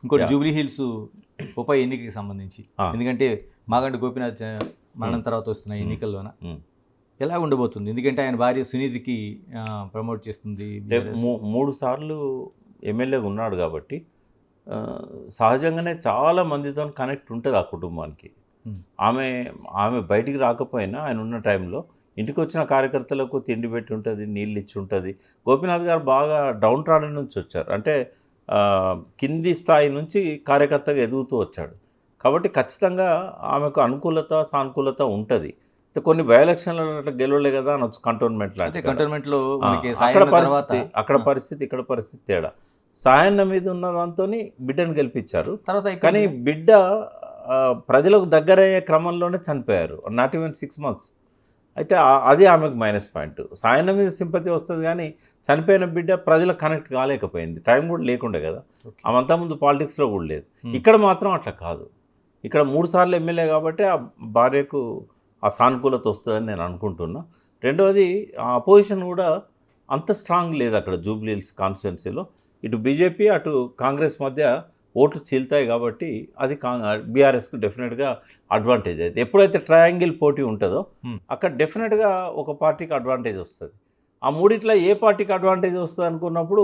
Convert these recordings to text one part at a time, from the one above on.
ఇంకోటి Jubilee hills ఉప ఎన్నికకి సంబంధించి, ఎందుకంటే మాగంటి గోపీనాథ్ మరణం తర్వాత వస్తున్న ఎన్నికల్లోన ఎలా ఉండబోతుంది? ఎందుకంటే ఆయన భార్య సునీతికి ప్రమోట్ చేస్తుంది. 3 సార్లు ఎమ్మెల్యేగా ఉన్నాడు కాబట్టి సహజంగానే చాలా మందితో కనెక్ట్ ఉంటుంది ఆ కుటుంబానికి. ఆమె బయటికి రాకపోయినా ఆయన ఉన్న టైంలో ఇంటికి వచ్చిన కార్యకర్తలకు తిండి పెట్టి ఉంటుంది, నీళ్ళు ఇచ్చి ఉంటుంది. గోపీనాథ్ గారు బాగా డౌన్ ట్రాడన్ నుంచి వచ్చారు, అంటే కింది స్థాయి నుంచి కార్యకర్తగా ఎదుగుతూ వచ్చాడు. కాబట్టి ఖచ్చితంగా ఆమెకు అనుకూలత సానుకూలత ఉంటుంది. కొన్ని బై ఎలక్షన్లలో అట్లా గెలవలే కదా అనొచ్చు, కంటోన్మెంట్లో. కంటోన్మెంట్లో అక్కడ పరిస్థితి ఇక్కడ పరిస్థితి తేడా. సాయన్న మీద ఉన్న దాంతో బిడ్డను గెలిపించారు. తర్వాత కానీ బిడ్డ ప్రజలకు దగ్గరయ్యే క్రమంలోనే చనిపోయారు, నాట్ ఈవెన్ 6 months. అయితే అది ఆమెకు మైనస్ పాయింట్. సాయన్న మీద సింపతి వస్తుంది కానీ చనిపోయిన బిడ్డ ప్రజలకు కనెక్ట్ కాలేకపోయింది. టైం కూడా లేకుండే కదా, ఆమంతా ముందు పాలిటిక్స్లో కూడా లేదు. ఇక్కడ మాత్రం అట్లా కాదు. ఇక్కడ 3 సార్లు ఎమ్మెల్యే కాబట్టి ఆ భార్యకు ఆ సానుకూలత వస్తుందని నేను అనుకుంటున్నా. రెండవది అపోజిషన్ కూడా అంత స్ట్రాంగ్ లేదు అక్కడ జూబ్లీ హిల్స్ కాన్స్టిట్యున్సీలో. ఇటు బీజేపీ అటు కాంగ్రెస్ మధ్య ఓట్లు చీల్తాయి కాబట్టి అది బీఆర్ఎస్కు డెఫినెట్గా అడ్వాంటేజ్ అయితే. ఎప్పుడైతే ట్రయాంగిల్ పోటీ ఉంటుందో అక్కడ డెఫినెట్గా ఒక పార్టీకి అడ్వాంటేజ్ వస్తుంది. ఆ మూడిట్లో ఏ పార్టీకి అడ్వాంటేజ్ వస్తుంది అనుకున్నప్పుడు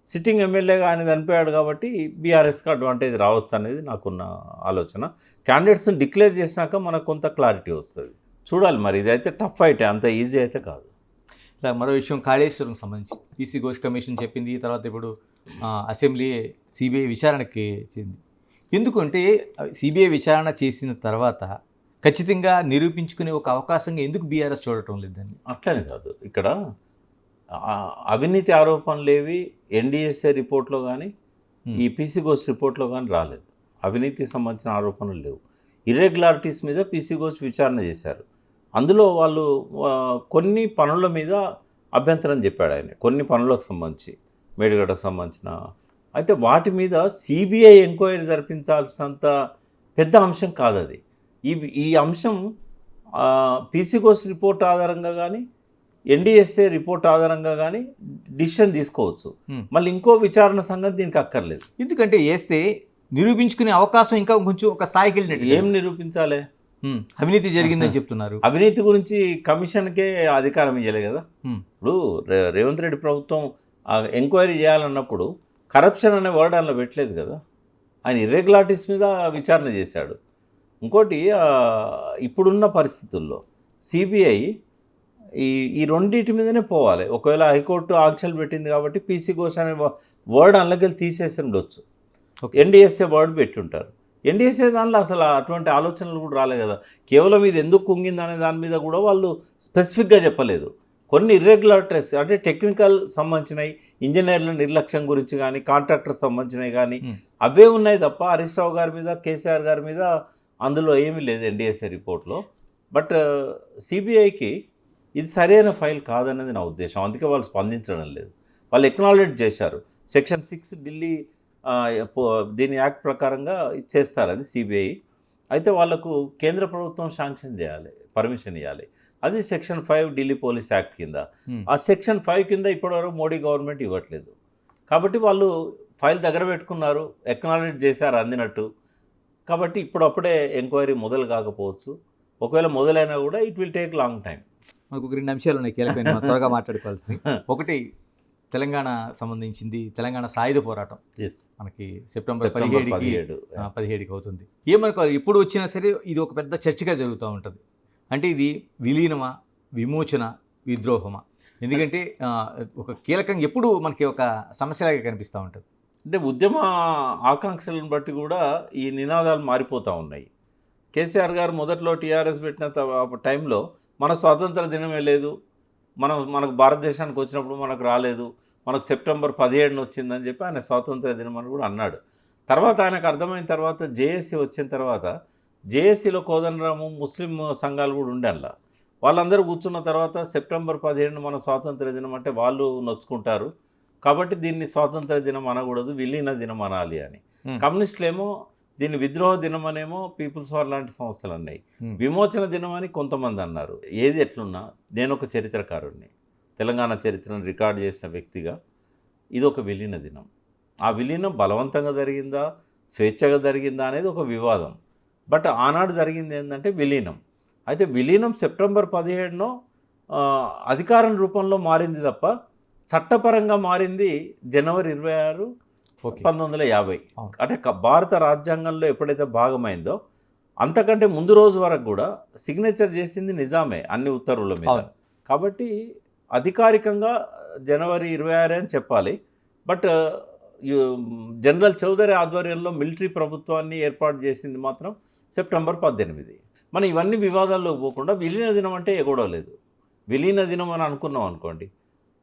సిట్టింగ్ ఎమ్మెల్యేగా ఆయన చనిపోయాడు కాబట్టి బీఆర్ఎస్కి అడ్వాంటేజ్ రావచ్చు అనేది నాకున్న ఆలోచన. క్యాండిడేట్స్ని డిక్లేర్ చేసినాక మనకు కొంత క్లారిటీ వస్తుంది. చూడాలి మరి, ఇదైతే టఫ్ ఫైట్, అంత ఈజీ అయితే కాదు. ఇలా మరో విషయం కాళేశ్వరంకి సంబంధించి పీసీ ఘోష్ కమిషన్ చెప్పింది, తర్వాత ఇప్పుడు అసెంబ్లీ సిబిఐ విచారణకి చెంది. ఎందుకంటే సిబిఐ విచారణ చేసిన తర్వాత ఖచ్చితంగా నిరూపించుకునే ఒక అవకాశంగా ఎందుకు బీఆర్ఎస్ చూడటం లేదండి? అట్లనే కాదు, ఇక్కడ అవినీతి ఆరోపణలు ఏవి ఎన్డీఎస్ఏ రిపోర్ట్లో కానీ ఈ పీసీ ఘోష్ రిపోర్ట్లో కానీ రాలేదు. అవినీతికి సంబంధించిన ఆరోపణలు లేవు. ఇర్రెగ్యులారిటీస్ మీద పీసీ ఘోష్ విచారణ చేశారు. అందులో వాళ్ళు కొన్ని పనుల మీద అభ్యంతరం చెప్పాడు ఆయన, కొన్ని పనులకు సంబంధించి, మేడిగడ్డకు సంబంధించిన. అయితే వాటి మీద సిబిఐ ఎంక్వైరీ జరిపించాల్సినంత పెద్ద అంశం కాదు అది. ఈ అంశం పీసీ ఘోష్ రిపోర్ట్ ఆధారంగా కానీ ఎన్డీఎస్ఏ రిపోర్ట్ ఆధారంగా కానీ డిసిషన్ తీసుకోవచ్చు. మళ్ళీ ఇంకో విచారణ సంగతి దీనికి అక్కర్లేదు. ఎందుకంటే వేస్తే నిరూపించుకునే అవకాశం ఇంకా కొంచెం ఒక స్థాయికి వెళ్ళినట్టు. ఏం నిరూపించాలి? అవినీతి జరిగిందని చెప్తున్నారు. అవినీతి గురించి కమిషన్కే అధికారం ఇవ్వలే కదా. ఇప్పుడు రేవంత్ రెడ్డి ప్రభుత్వం ఎంక్వైరీ చేయాలన్నప్పుడు కరప్షన్ అనే వర్డ్ అందులో పెట్టలేదు కదా. ఆయన ఇర్రెగ్యులారిటీస్ మీద విచారణ చేశాడు. ఇంకోటి, ఇప్పుడున్న పరిస్థితుల్లో సిబిఐ ఈ రెండింటి మీదనే పోవాలి. ఒకవేళ హైకోర్టు ఆంక్షలు పెట్టింది కాబట్టి పీసీ ఘోష్ అనే వర్డ్ అందులోకి తీసేసి ఉండొచ్చు, ఎన్డీఎస్ఏ వర్డ్ పెట్టుంటారు. ఎన్డీఎస్ఏ దానిలో అసలు అటువంటి ఆలోచనలు కూడా రాలే కదా. కేవలం ఇది ఎందుకు కుంగింది అనే దాని మీద కూడా వాళ్ళు స్పెసిఫిక్గా చెప్పలేదు. కొన్ని ఇర్రెగ్యులారిటీస్ అంటే టెక్నికల్ సంబంధించినవి, ఇంజనీర్ల నిర్లక్ష్యం గురించి కానీ, కాంట్రాక్టర్ సంబంధించినవి కానీ అవే ఉన్నాయి తప్ప హరీష్ రావు గారి మీద, కేసీఆర్ గారి మీద అందులో ఏమీ లేదు ఎన్డీఎస్ఏ రిపోర్ట్లో. బట్ సిబిఐకి ఇది సరైన ఫైల్ కాదన్నది నా ఉద్దేశం. అందుకే వాళ్ళు స్పందించడం లేదు. వాళ్ళు ఎక్నాలెడ్జ్ చేశారు. సెక్షన్ 6 ఢిల్లీ దీని యాక్ట్ ప్రకారంగా చేస్తారు అది సిబిఐ. అయితే వాళ్ళకు కేంద్ర ప్రభుత్వం శాంక్షన్ చేయాలి, పర్మిషన్ ఇవ్వాలి. అది సెక్షన్ 5 ఢిల్లీ పోలీస్ యాక్ట్ కింద. ఆ సెక్షన్ 5 కింద ఇప్పటివరకు మోడీ గవర్నమెంట్ ఇవ్వట్లేదు. కాబట్టి వాళ్ళు ఫైల్ దగ్గర పెట్టుకున్నారు, ఎక్నాలెడ్జ్ చేశారు అందినట్టు. కాబట్టి ఇప్పుడప్పుడే ఎంక్వైరీ మొదలు కాకపోవచ్చు. ఒకవేళ మొదలైనా కూడా it will take long time. మనకు 2 అంశాలు ఉన్నాయి కీలకమైన, త్వరగా మాట్లాడుకోవాల్సి. ఒకటి తెలంగాణ సంబంధించింది, తెలంగాణ సాయుధ పోరాటం. మనకి సెప్టెంబర్ 17కి అవుతుంది. ఏమనుకోవాలి, ఎప్పుడు వచ్చినా సరే ఇది ఒక పెద్ద చర్చగా జరుగుతూ ఉంటుంది. అంటే ఇది విలీనమా, విమోచన, విద్రోహమా? ఎందుకంటే ఒక కీలకంగా ఎప్పుడు మనకి ఒక సమస్యలాగా కనిపిస్తూ ఉంటుంది. అంటే ఉద్యమ ఆకాంక్షలను బట్టి కూడా ఈ నినాదాలు మారిపోతూ ఉన్నాయి. కేసీఆర్ గారు మొదట్లో టీఆర్ఎస్ పెట్టిన టైంలో మన స్వాతంత్ర దినమే లేదు, మనకు భారతదేశానికి వచ్చినప్పుడు మనకు రాలేదు, మనకు సెప్టెంబర్ 17న వచ్చిందని చెప్పి ఆయన స్వాతంత్ర దినం అని కూడా అన్నాడు. తర్వాత ఆయనకు అర్థమైన తర్వాత జేఏసీ వచ్చిన తర్వాత జేఏసీలో కోదండరాము, ముస్లిం సంఘాలు కూడా ఉండే అలా. వాళ్ళందరూ కూర్చున్న తర్వాత సెప్టెంబర్ 17న మన స్వాతంత్ర దినం అంటే వాళ్ళు నొచ్చుకుంటారు, కాబట్టి దీన్ని స్వాతంత్ర దినం అనకూడదు, విలీన దినం అనాలి అని. కమ్యూనిస్టులేమో దీన్ని విద్రోహ దినం అనేమో పీపుల్స్ వార్ లాంటి సంస్థలు అన్నాయి, విమోచన దినం అని కొంతమంది అన్నారు. ఏది ఎట్లున్నా నేను ఒక చరిత్రకారుడిని, తెలంగాణ చరిత్రను రికార్డు చేసిన వ్యక్తిగా ఇది ఒక విలీన దినం. ఆ విలీనం బలవంతంగా జరిగిందా, స్వేచ్ఛగా జరిగిందా అనేది ఒక వివాదం. బట్ ఆనాడు జరిగింది ఏంటంటే విలీనం. అయితే విలీనం సెప్టెంబర్ 17నో అధికారం రూపంలో మారింది తప్ప చట్టపరంగా మారింది జనవరి 26, 1950. అంటే భారత రాజ్యాంగంలో ఎప్పుడైతే భాగమైందో అంతకంటే ముందు రోజు వరకు కూడా సిగ్నేచర్ చేసింది నిజామే అన్ని ఉత్తర్వుల మీద. కాబట్టి అధికారికంగా జనవరి 26 అని చెప్పాలి. బట్ జనరల్ చౌదరి ఆధ్వర్యంలో మిలిటరీ ప్రభుత్వాన్ని ఏర్పాటు చేసింది మాత్రం సెప్టెంబర్ 18. మనం ఇవన్నీ వివాదాల్లో పోకుండా విలీన దినం అంటే ఎగొడవలేదు. విలీన దినం అని అనుకున్నాం అనుకోండి,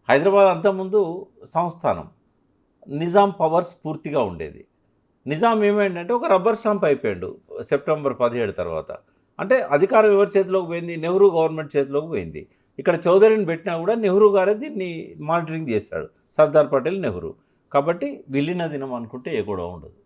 హైదరాబాద్ అంతకుముందు సంస్థానం, నిజాం పవర్స్ పూర్తిగా ఉండేది. నిజాం ఏమైందంటే ఒక రబ్బర్ స్టాంప్ అయిపోయాడు సెప్టెంబర్ 17 తర్వాత. అంటే అధికారం ఎవరి చేతిలోకి పోయింది? నెహ్రూ గవర్నమెంట్ చేతిలోకి పోయింది. ఇక్కడ చౌదరిని పెట్టినా కూడా నెహ్రూ గారే దీన్ని మానిటరింగ్ చేశాడు, సర్దార్ పటేల్ నెహ్రూ. కాబట్టి విలీన దినం అనుకుంటే ఏ కూడా ఉండదు.